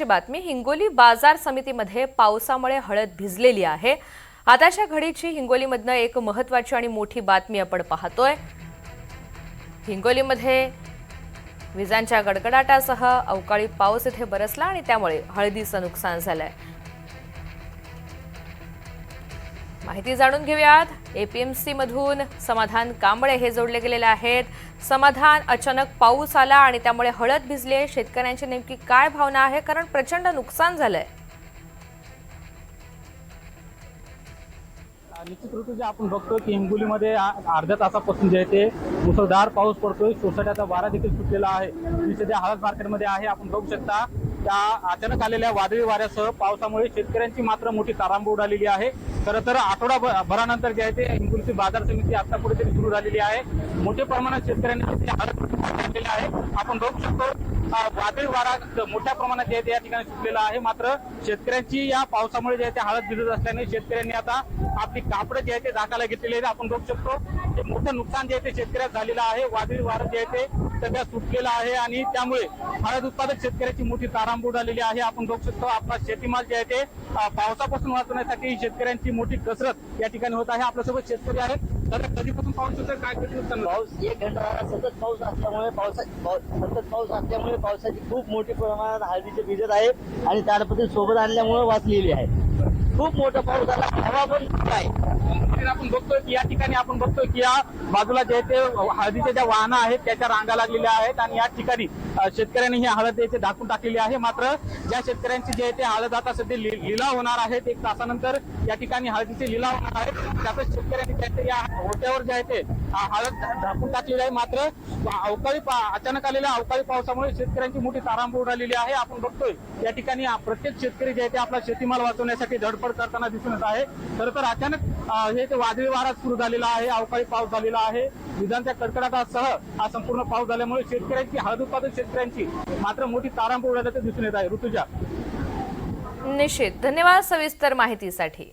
बातमी हिंगोली बाजार समितीमध्ये पावसामुळे हळद भिजलेली आहे। आताच्या घडीची हिंगोलीमधनं एक महत्त्वाची आणि मोठी बातमी आपण पाहतोय। हिंगोलीमध्ये विजांच्या गडगडाटासह अवकाळी पाऊस इथे बरसला आणि त्यामुळे हळदीचं नुकसान झालंय। माहिती जाणून घेऊयात। एपीएमसी मधून समाधान कांबळे हे जोडले गेलेले आहेत। समाधान, अचानक पाऊस आला आणि त्यामुळे हळद भिजली, शेतकऱ्यांची नेमकी काय भावना आहे, कारण प्रचंड नुकसान झालंय। निश्चित ऋतू आपण बघतो की हिंगोलीमध्ये अर्ध्या तासापासून जे ते मुसळधार पाऊस पडतोय। सोसाट्याचा वारा देखील सुटलेला आहे। मी सध्या हळद मार्केटमध्ये आहे। आपण बघू शकता त्या अचानक आलेल्या वादळी वाऱ्यासह पावसामुळे शेतकऱ्यांची मात्र मोठी तारांबळ उडालेली आहे। खरं तर आठवडाभरानंतर जे आहे ते हिंगोलीची बाजार समिती आता कुठेतरी सुरू झालेली आहे। मोठ्या प्रमाणात शेतकऱ्यांनी हळद केलेली आहे। आपण बघू शकतो वादळी वारा मोठ्या प्रमाणात जे आहे या ठिकाणी सुटलेला आहे। मात्र शेतकऱ्यांची या पावसामुळे जे आहे ते हळद भिजत असल्याने शेतकऱ्यांनी आता आपली कापडं जे आहे ते झाकायला घेतलेले आहेत। आपण बघू शकतो ते मोठं नुकसान जे आहे ते शेतकऱ्यात झालेलं आहे। वादळी वारा जे आहे ते सध्या सुटलेला आहे आणि त्यामुळे हळद उत्पादक शेतकऱ्याची मोठी तारांबळ उडालेली आहे। आपण बघू शकतो आपला शेतीमाल जे आहे ते पावसापासून वाचवण्यासाठी शेतकऱ्यांची मोठी कसरत या ठिकाणी होत आहे। आपल्यासोबत शेतकरी आहेत। तर कधीपासून पाऊस होतोय, काय किती नुकसान? पाऊस 1 घंटा सतत पाऊस असल्यामुळे पावसाची खूप मोठी प्रमाणात हळदीचे भिजत आहे आणि ताडपत्री सोबत आणल्यामुळे वाचलेली आहे। खूप मोठा पाऊस झाला, हवा पण आहे। आपण बघतोय की या ठिकाणी आपण बघतोय की या बाजूला जे ते हळदीच्या ज्या वाहनं आहेत त्याच्या रांगा लागलेल्या आहेत आणि या ठिकाणी शेतकऱ्यांनी ही हळद याचे झाकून टाकलेली आहे। मात्र ज्या शेतकऱ्यांची जे ते हळद आता सध्या लिलाव होणार आहेत, 1 तासानंतर या ठिकाणी हळदीचे लिलाव होणार आहेत, त्यातच शेतकऱ्यांनी या होट्यावर जे आहे ते हळद झाकून टाकलेली आहे। मात्र अचानक आलेल्या अवकाळी पावसामुळे शेतकऱ्यांची मोठी तारांबळ उडालेली आहे। आपण बघतोय या ठिकाणी प्रत्येक शेतकरी जे आहे ते आपला शेतीमाल वाचवण्यासाठी धडपड करताना दिसून येत आहे। खरं तर अचानक हे ते वादळी वारा सुरू झालेला आहे, अवकाळी पाऊस झालेला आहे। विजांच्या कडकडाटासह हा संपूर्ण पाऊस झाल्यामुळे शेतकऱ्यांची, हळद उत्पादक शेतकऱ्यांची मात्र मोठी तारांबळ उडाल्याचं दिसून येत आहे। ऋतुजा, निश्चित, धन्यवाद सविस्तर माहितीसाठी।